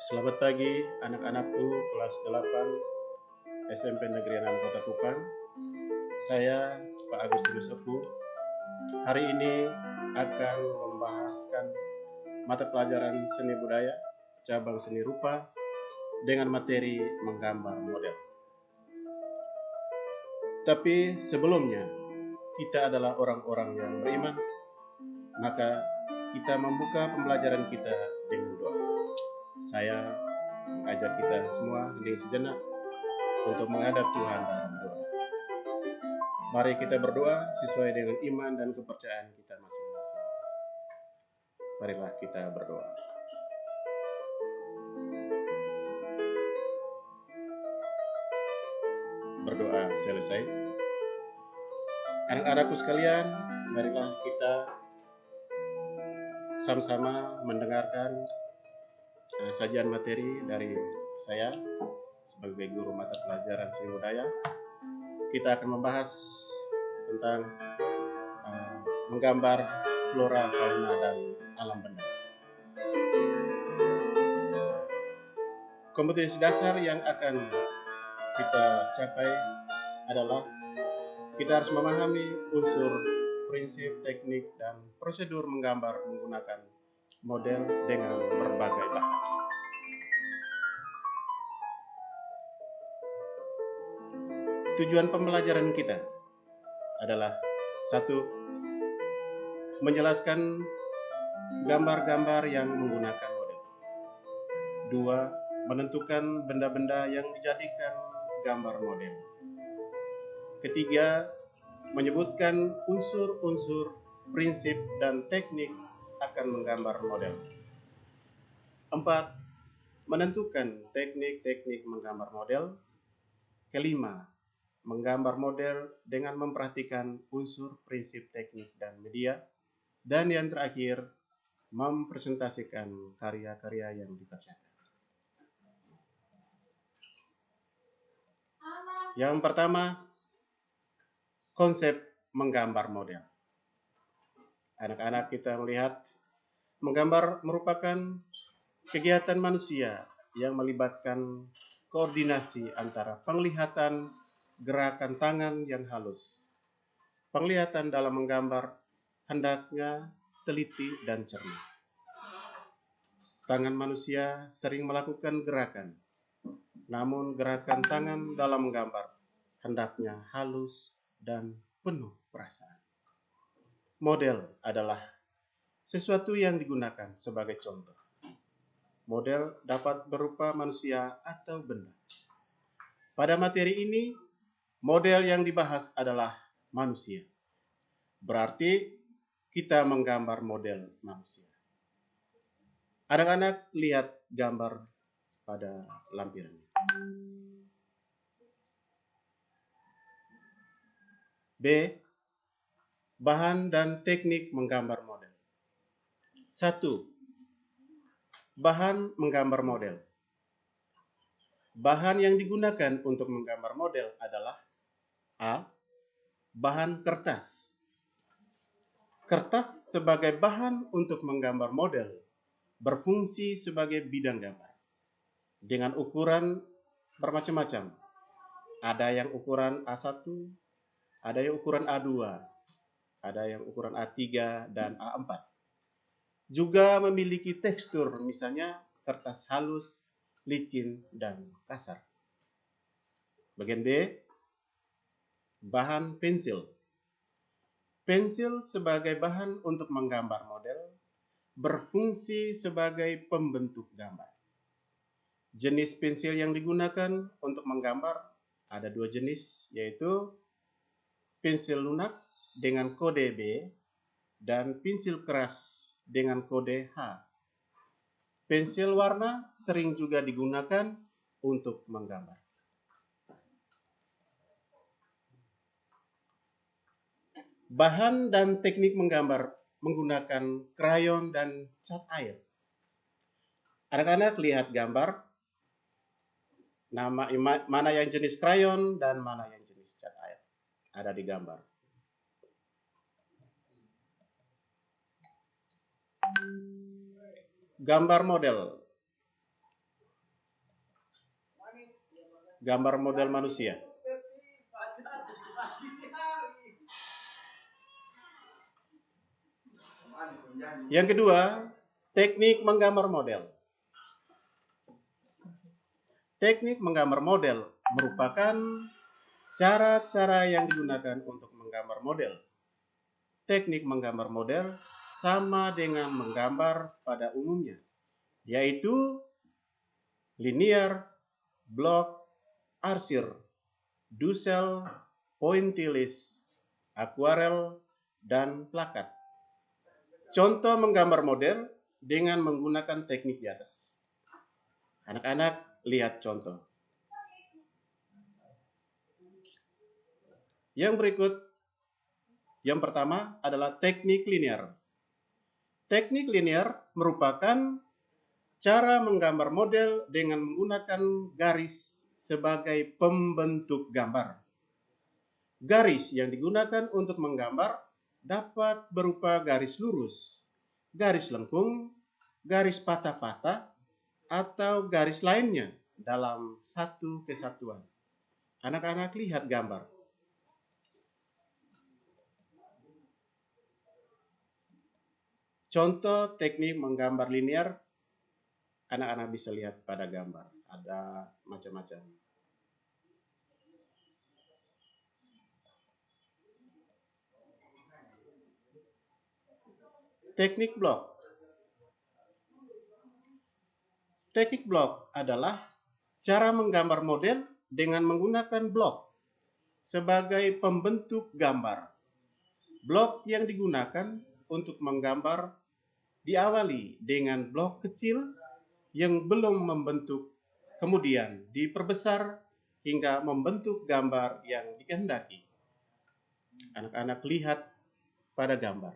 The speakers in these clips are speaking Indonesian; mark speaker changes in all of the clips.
Speaker 1: Selamat pagi anak-anakku kelas 8 SMP Negeri 6 Kota Kupang. Saya Pak Agustinus Epu. Hari ini akan membahaskan mata pelajaran seni budaya cabang seni rupa dengan materi menggambar model. Tapi sebelumnya kita adalah orang-orang yang beriman, maka kita membuka pembelajaran kita dengan doa. Saya mengajak kita semua hening sejenak untuk menghadap Tuhan dalam doa. Mari kita berdoa sesuai dengan iman dan kepercayaan kita masing-masing. Marilah kita berdoa. Berdoa selesai. Anak-anakku sekalian, marilah kita sama-sama mendengarkan sajian materi dari saya sebagai guru mata pelajaran seni budaya. Kita akan membahas tentang menggambar flora, fauna, dan alam benda. Kompetensi dasar yang akan kita capai adalah kita harus memahami unsur, prinsip, teknik, dan prosedur menggambar menggunakan model dengan berbagai bahan. Tujuan pembelajaran kita adalah 1. Menjelaskan gambar-gambar yang menggunakan model. 2. Menentukan benda-benda yang dijadikan gambar model. 3. Menyebutkan unsur-unsur, prinsip, dan teknik akan menggambar model. 4. Menentukan teknik-teknik menggambar model. 5. Menggambar model dengan memperhatikan unsur, prinsip, teknik, dan media. Dan yang terakhir, mempresentasikan karya-karya yang dikerjakan. Yang pertama, konsep menggambar model. Anak-anak kita melihat, menggambar merupakan kegiatan manusia yang melibatkan koordinasi antara penglihatan, gerakan tangan yang halus. Penglihatan dalam menggambar hendaknya teliti dan cermat. Tangan manusia sering melakukan gerakan, namun gerakan tangan dalam menggambar hendaknya halus dan penuh perasaan. Model adalah sesuatu yang digunakan sebagai contoh. Model dapat berupa manusia atau benda. Pada materi ini, model yang dibahas adalah manusia. Berarti kita menggambar model manusia. Anak-anak lihat gambar pada lampirannya. B. Bahan dan teknik menggambar model. 1. Bahan menggambar model. Bahan yang digunakan untuk menggambar model adalah A. Bahan kertas. Kertas sebagai bahan untuk menggambar model berfungsi sebagai bidang gambar dengan ukuran bermacam-macam. Ada yang ukuran A1, ada yang ukuran A2, ada yang ukuran A3 dan A4. Juga memiliki tekstur, misalnya kertas halus, licin, dan kasar. Bagian B, bahan pensil. Pensil sebagai bahan untuk menggambar model berfungsi sebagai pembentuk gambar. Jenis pensil yang digunakan untuk menggambar ada 2 jenis, yaitu pensil lunak dengan kode B dan pensil keras dengan kode H. Pensil warna sering juga digunakan untuk menggambar. Bahan dan teknik menggambar menggunakan krayon dan cat air. Anak-anak lihat gambar, mana yang jenis krayon dan mana yang jenis cat air ada di gambar. Gambar model. gambar model manusia. Yang kedua, teknik menggambar model. Teknik menggambar model merupakan cara-cara yang digunakan untuk menggambar model. Teknik menggambar model sama dengan menggambar pada umumnya, yaitu linear, block, arsir, Dussel, pointillis, akuarel, dan plakat. Contoh menggambar model dengan menggunakan teknik di atas. Anak-anak lihat contoh. Yang berikut, yang pertama adalah teknik linear. Teknik linear merupakan cara menggambar model dengan menggunakan garis sebagai pembentuk gambar. Garis yang digunakan untuk menggambar dapat berupa garis lurus, garis lengkung, garis patah-patah, atau garis lainnya dalam satu kesatuan. Anak-anak lihat gambar. Contoh teknik menggambar linear, anak-anak bisa lihat pada gambar. Ada macam-macam. Teknik blok. Teknik blok adalah cara menggambar model dengan menggunakan blok sebagai pembentuk gambar. Blok yang digunakan untuk menggambar diawali dengan blok kecil yang belum membentuk, kemudian diperbesar hingga membentuk gambar yang dikehendaki. Anak-anak lihat pada gambar.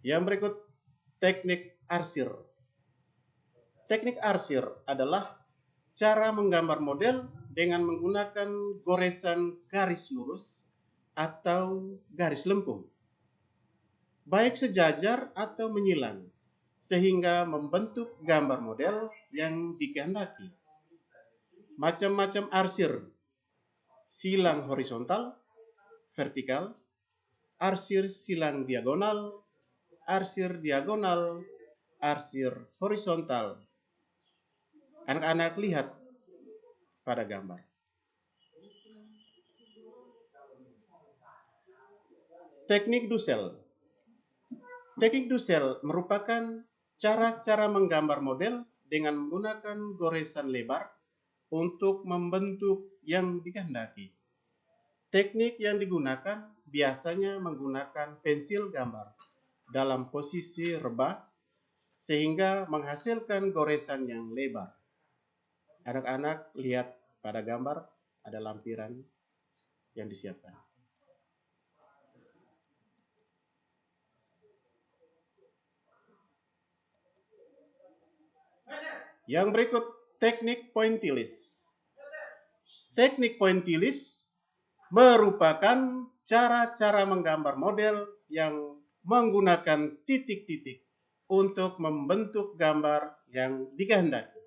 Speaker 1: Yang berikut, teknik arsir. Teknik arsir adalah cara menggambar model dengan menggunakan goresan garis lurus atau garis lengkung, baik sejajar atau menyilang, sehingga membentuk gambar model yang dikehendaki. Macam-macam arsir: silang horizontal, vertikal, arsir silang diagonal, arsir diagonal, arsir horizontal. Anak-anak lihat pada gambar. Teknik Dussel. Teknik Dussel merupakan cara-cara menggambar model dengan menggunakan goresan lebar untuk membentuk yang dikehendaki. Teknik yang digunakan biasanya menggunakan pensil gambar dalam posisi rebah sehingga menghasilkan goresan yang lebar. Anak-anak lihat pada gambar ada lampiran yang disiapkan. Yang berikut, teknik pointillis. Teknik pointillis merupakan cara-cara menggambar model yang menggunakan titik-titik untuk membentuk gambar yang dikehendaki.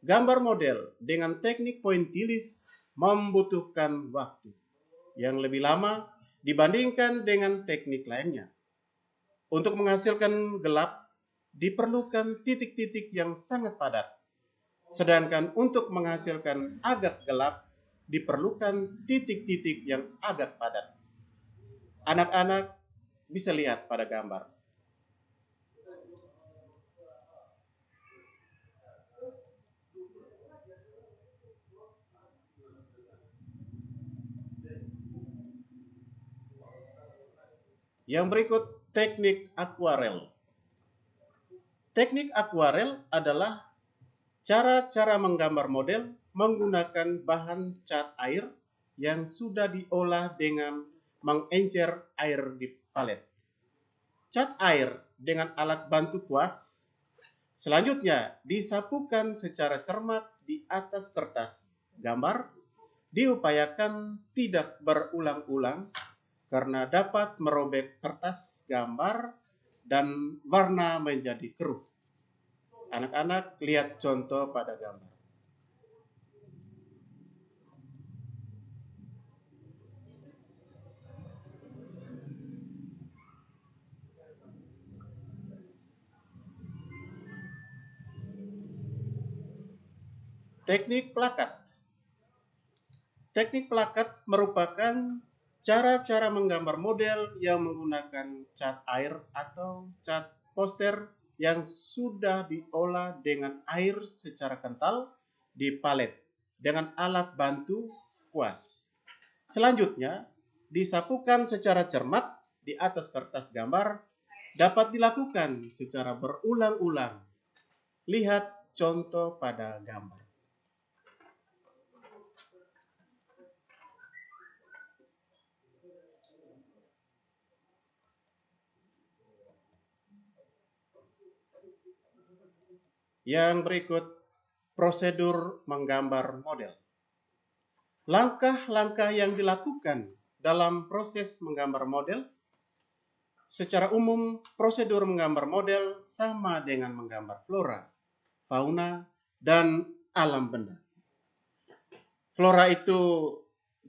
Speaker 1: Gambar model dengan teknik pointillis membutuhkan waktu yang lebih lama dibandingkan dengan teknik lainnya. Untuk menghasilkan gelap, diperlukan titik-titik yang sangat padat. Sedangkan untuk menghasilkan agak gelap, diperlukan titik-titik yang agak padat. Anak-anak bisa lihat pada gambar. Yang berikut, teknik akuarel. Teknik akuarel adalah cara-cara menggambar model menggunakan bahan cat air yang sudah diolah dengan mengencer air di palet. Cat air dengan alat bantu kuas selanjutnya disapukan secara cermat di atas kertas gambar, diupayakan tidak berulang-ulang karena dapat merobek kertas gambar dan warna menjadi keruh. Anak-anak lihat contoh pada gambar. Teknik plakat. Teknik plakat merupakan cara-cara menggambar model yang menggunakan cat air atau cat poster yang sudah diolah dengan air secara kental di palet dengan alat bantu kuas. Selanjutnya, disapukan secara cermat di atas kertas gambar dapat dilakukan secara berulang-ulang. Lihat contoh pada gambar. Yang berikut, prosedur menggambar model. Langkah-langkah yang dilakukan dalam proses menggambar model. Secara umum, prosedur menggambar model sama dengan menggambar flora, fauna, dan alam benda. Flora itu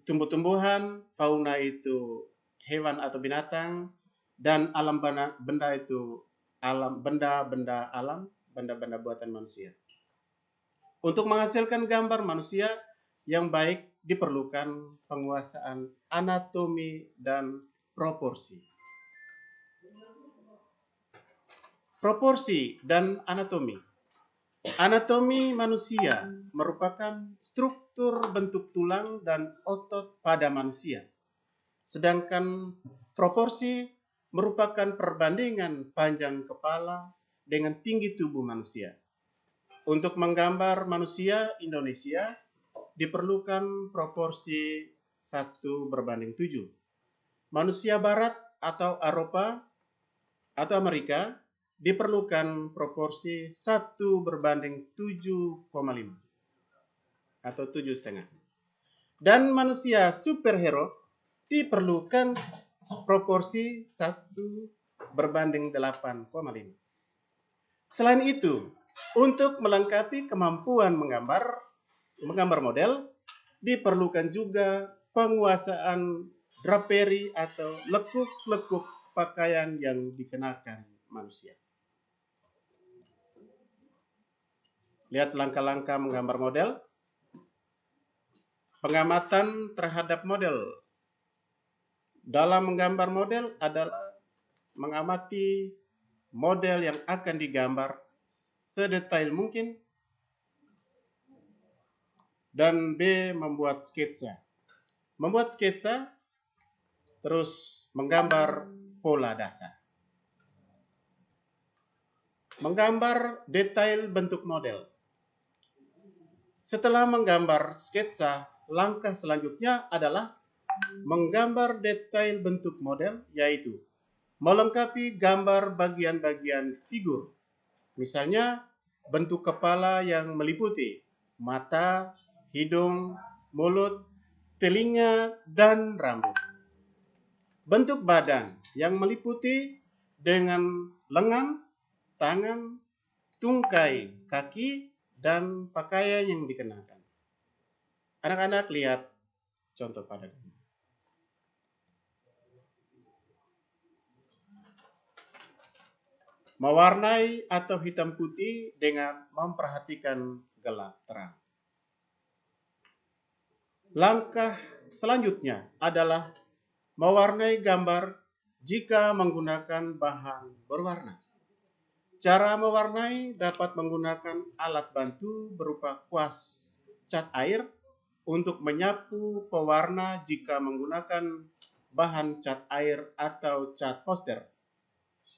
Speaker 1: tumbuh-tumbuhan, fauna itu hewan atau binatang, dan alam benda itu alam benda-benda alam, benda-benda buatan manusia. Untuk menghasilkan gambar manusia yang baik diperlukan penguasaan anatomi dan proporsi. Proporsi dan anatomi. Anatomi manusia merupakan struktur bentuk tulang dan otot pada manusia. Sedangkan proporsi merupakan perbandingan panjang kepala dengan tinggi tubuh manusia. Untuk menggambar manusia Indonesia diperlukan proporsi 1:7. Manusia Barat atau Eropa atau Amerika diperlukan proporsi 1:7,5 atau 7,5. Dan manusia superhero diperlukan proporsi 1:8,5. Selain itu, untuk melengkapi kemampuan menggambar model, diperlukan juga penguasaan draperi atau lekuk-lekuk pakaian yang dikenakan manusia. Lihat langkah-langkah menggambar model. Pengamatan terhadap model. Dalam menggambar model adalah mengamati model yang akan digambar sedetail mungkin, dan B. Membuat sketsa. Membuat sketsa, terus menggambar pola dasar. Menggambar detail bentuk model. Setelah menggambar sketsa, langkah selanjutnya adalah menggambar detail bentuk model, yaitu melengkapi gambar bagian-bagian figur. Misalnya, bentuk kepala yang meliputi mata, hidung, mulut, telinga, dan rambut. Bentuk badan yang meliputi dengan lengan, tangan, tungkai, kaki, dan pakaian yang dikenakan. Anak-anak lihat contoh pada gambar. Mewarnai atau hitam putih dengan memperhatikan gelap terang. Langkah selanjutnya adalah mewarnai gambar jika menggunakan bahan berwarna. Cara mewarnai dapat menggunakan alat bantu berupa kuas cat air untuk menyapu pewarna jika menggunakan bahan cat air atau cat poster.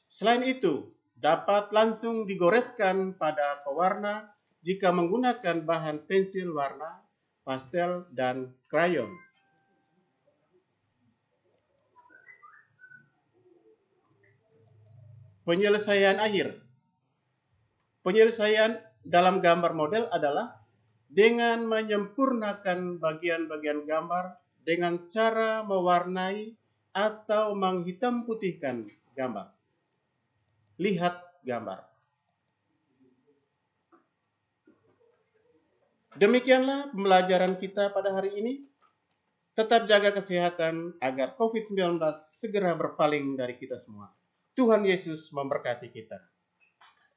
Speaker 1: Selain itu, dapat langsung digoreskan pada pewarna jika menggunakan bahan pensil warna, pastel, dan krayon. Penyelesaian akhir. Penyelesaian dalam gambar model adalah dengan menyempurnakan bagian-bagian gambar dengan cara mewarnai atau menghitam putihkan gambar. Lihat gambar. Demikianlah pembelajaran kita pada hari ini. Tetap jaga kesehatan agar COVID-19 segera berpaling dari kita semua. Tuhan Yesus memberkati kita.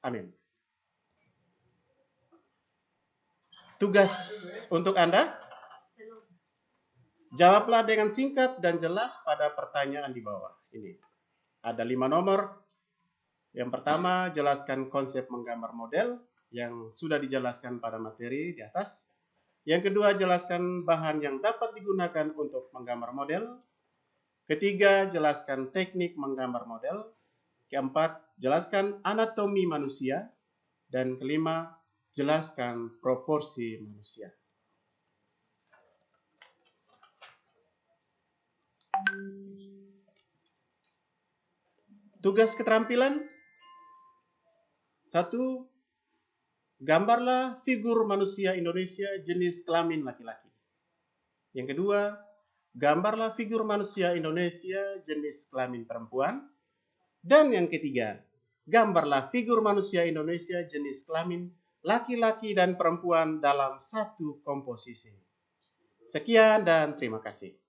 Speaker 1: Amin. Tugas untuk Anda, jawablah dengan singkat dan jelas pada pertanyaan di bawah. Ini ada 5 nomor. Yang pertama, jelaskan konsep menggambar model yang sudah dijelaskan pada materi di atas. Yang kedua, jelaskan bahan yang dapat digunakan untuk menggambar model. Ketiga, jelaskan teknik menggambar model. Keempat, jelaskan anatomi manusia. Dan kelima, jelaskan proporsi manusia. Tugas keterampilan. 1. Gambarlah figur manusia Indonesia jenis kelamin laki-laki. Yang kedua, gambarlah figur manusia Indonesia jenis kelamin perempuan. Dan yang ketiga, gambarlah figur manusia Indonesia jenis kelamin laki-laki dan perempuan dalam satu komposisi. Sekian dan terima kasih.